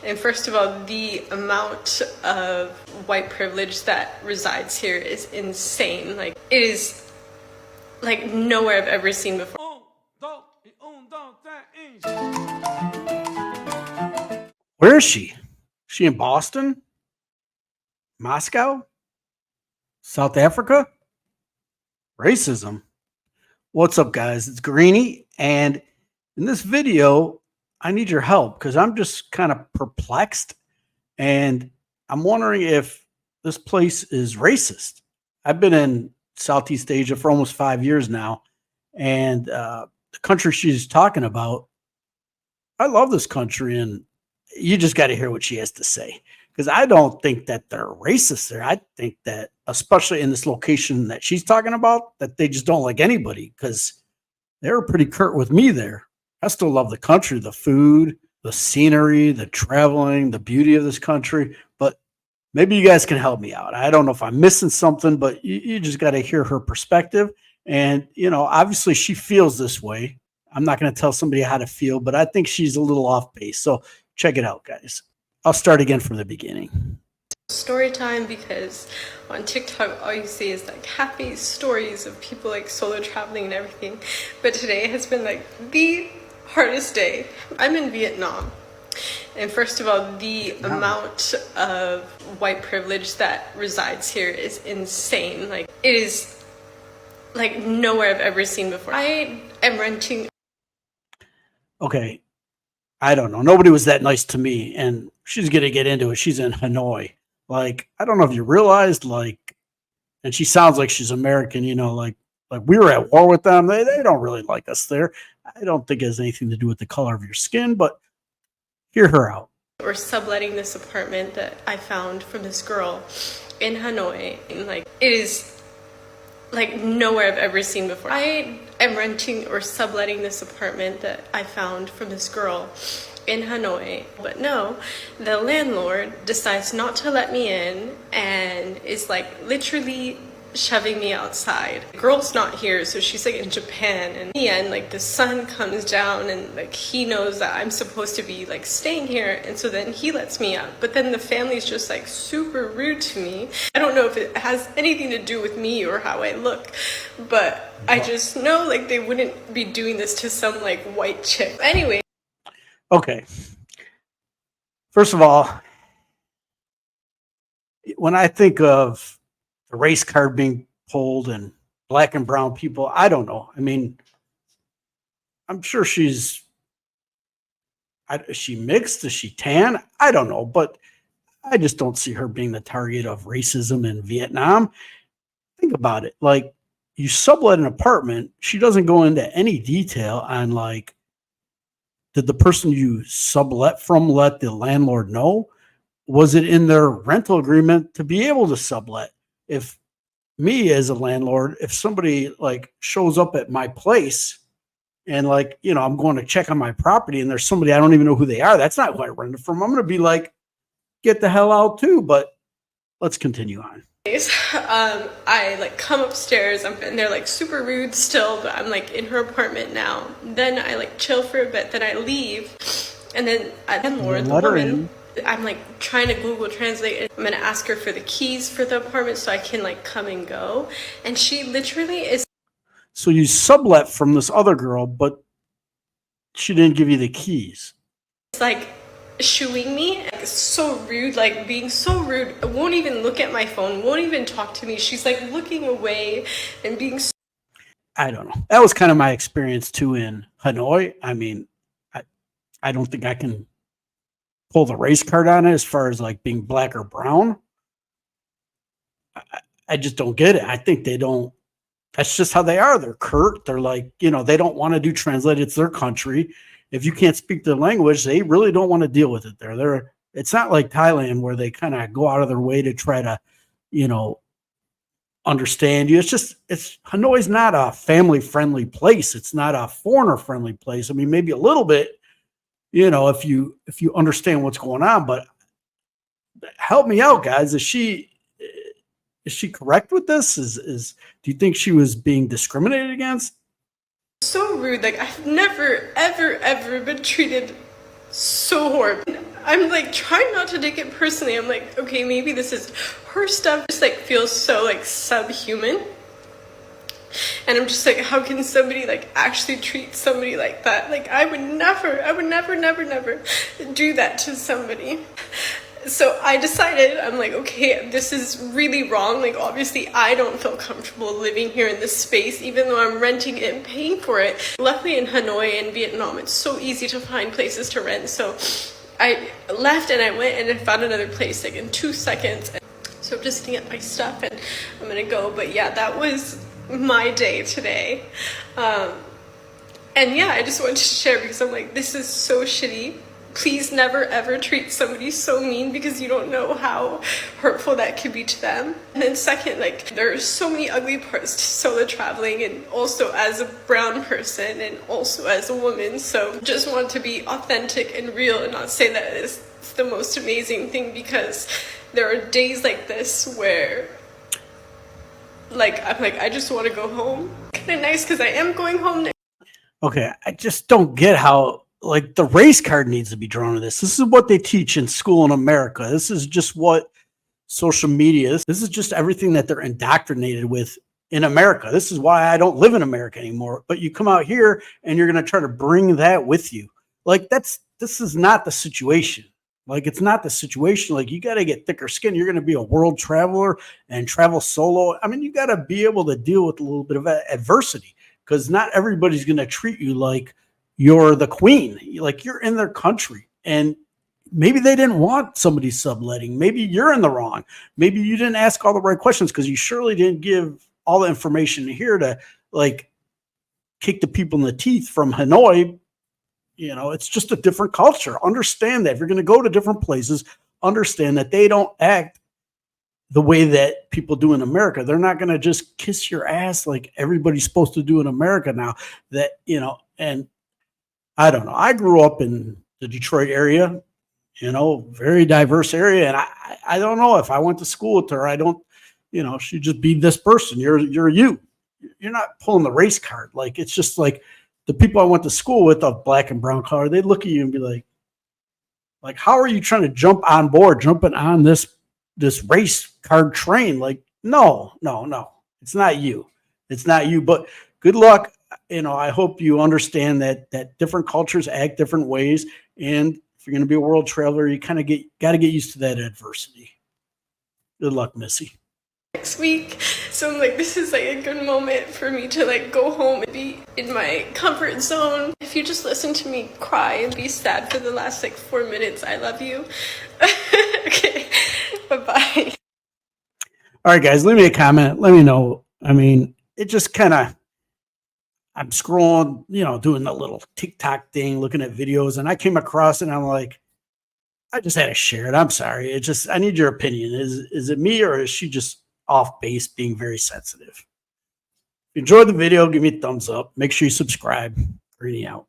And first of all, the amount of white privilege that resides here is insane. Like, it is like nowhere I've ever seen before. Where is she? Is she in Boston? Moscow? South Africa? Racism. What's up, guys? It's Greeny, and in this video, I need your help because I'm just kind of perplexed, and I'm wondering if this place is racist. I've been in Southeast Asia for almost 5 years now, and the country she's talking about, I love this country, and you just got to hear what she has to say. Because I don't think that they're racist there. I think that, especially in this location that she's talking about, that they just don't like anybody because they were pretty curt with me there. I still love the country, the food, the scenery, the traveling, the beauty of this country. But maybe you guys can help me out. I don't know if I'm missing something, but you just got to hear her perspective. And, you know, obviously she feels this way. I'm not going to tell somebody how to feel, but I think she's a little off base. So check it out, guys. I'll start again from the beginning. Story time, because on TikTok all you see is like happy stories of people like solo traveling and everything. But today has been like the hardest day. I'm in Vietnam. And first of all, the amount of white privilege that resides here is insane. Like, it is like nowhere I've ever seen before. I am renting. Okay. I don't know. Nobody was that nice to me, and she's going to get into it. She's in Hanoi. Like, I don't know if you realized, like, and she sounds like she's American, you know, like we were at war with them. They don't really like us there. I don't think it has anything to do with the color of your skin, but hear her out. We're subletting this apartment that I found from this girl in Hanoi. And like, it is like nowhere I've ever seen before. I am renting or subletting this apartment that I found from this girl in Hanoi. But no, the landlord decides not to let me in and is like literally shoving me outside. The girl's not here, so she's like in Japan, and in the end, like, the sun comes down and like he knows that I'm supposed to be like staying here, and so then he lets me out. But then the family's just like super rude to me. I don't know if it has anything to do with me or how I look, but I just know like they wouldn't be doing this to some like white chick. Anyway. Okay. First of all, when I think of the race card being pulled and black and brown people, I don't know. I mean, I'm sure is she mixed? Is she tan? I don't know, but I just don't see her being the target of racism in Vietnam. Think about it. Like, you sublet an apartment. She doesn't go into any detail on, like, did the person you sublet from let the landlord know? Was it in their rental agreement to be able to sublet? If me as a landlord, if somebody like shows up at my place and, like, you know, I'm going to check on my property and there's somebody I don't even know who they are, that's not who I rented from. I'm going to be like, get the hell out too. But let's continue on. I like come upstairs and they're like super rude still, but I'm like in her apartment now. Then I like chill for a bit, then I leave, and then landlord, the woman, I'm like trying to Google Translate. I'm gonna ask her for the keys for the apartment so I can like come and go, and she literally is. So you sublet from this other girl, but she didn't give you the keys. It's like shooing me, like, so rude, like being so rude. Won't even look at my phone, won't even talk to me. She's like looking away and being so. I don't know. That was kind of my experience too in Hanoi. I mean, I don't think I can pull the race card on it as far as like being black or brown. I just don't get it. I think they don't. That's just how they are. They're curt. They're like, you know, they don't want to do translate. It's their country. If you can't speak their language, they really don't want to deal with it there. It's not like Thailand where they kind of go out of their way to try to, you know, understand you. It's Hanoi's not a family friendly place. It's not a foreigner friendly place. I mean, maybe a little bit, you know, if you understand what's going on, but help me out, guys. Is she correct with this? Do you think she was being discriminated against? So rude. Like, I've never ever been treated so horrible. I'm like trying not to take it personally. I'm like, okay, maybe this is her stuff. Just like feels so like subhuman. And I'm just like, how can somebody like actually treat somebody like that? Like I would never do that to somebody. So I decided, I'm like, okay, this is really wrong. Like obviously I don't feel comfortable living here in this space, even though I'm renting it and paying for it. Luckily in Hanoi and Vietnam, it's so easy to find places to rent. So I left and I went and I found another place like in 2 seconds. So I'm just getting up my stuff and I'm gonna go. But yeah, that was my day today. And yeah, I just wanted to share because I'm like, this is so shitty. Please never ever treat somebody so mean because you don't know how hurtful that could be to them. And then second, like there are so many ugly parts to solo traveling, and also as a brown person and also as a woman. So just want to be authentic and real and not say that it's the most amazing thing, because there are days like this where like I'm like, I just want to go home. Kind of nice because I am going home. Okay, I just don't get how like the race card needs to be drawn to this. This is what they teach in school in America. This is just what social media is. This is just everything that they're indoctrinated with in America. This is why I don't live in America anymore. But you come out here and you're going to try to bring that with you. Like this is not the situation. Like it's not the situation. Like you got to get thicker skin. You're going to be a world traveler and travel solo. I mean, you got to be able to deal with a little bit of adversity, because not everybody's going to treat you like you're the queen. Like you're in their country, and maybe they didn't want somebody subletting. Maybe you're in the wrong. Maybe you didn't ask all the right questions, because you surely didn't give all the information here to like kick the people in the teeth from Hanoi. You know, it's just a different culture. Understand that if you're going to go to different places, understand that they don't act the way that people do in America. They're not going to just kiss your ass like everybody's supposed to do in America now. That, you know, and I don't know. I grew up in the Detroit area, you know, very diverse area. And I don't know, if I went to school with her, I don't, you know, she'd just be this person. You're you. You're not pulling the race card. Like, it's just like the people I went to school with of black and brown color, they'd look at you and be like, how are you trying to jumping on this race card train? Like, no, it's not you. It's not you, but good luck. You know, I hope you understand that different cultures act different ways. And if you're going to be a world traveler, you kind of got to get used to that adversity. Good luck, Missy. Next week. So I'm like, this is like a good moment for me to like go home and be in my comfort zone. If you just listen to me cry and be sad for the last like 4 minutes, I love you. Okay, bye-bye. All right, guys, leave me a comment. Let me know. I mean, it just kind of, I'm scrolling, you know, doing the little TikTok thing, looking at videos, and I came across it and I'm like, I just had to share it. I'm sorry. It just, I need your opinion. Is it me, or is she just off base being very sensitive? If you enjoyed the video, give me a thumbs up. Make sure you subscribe. Greeny out.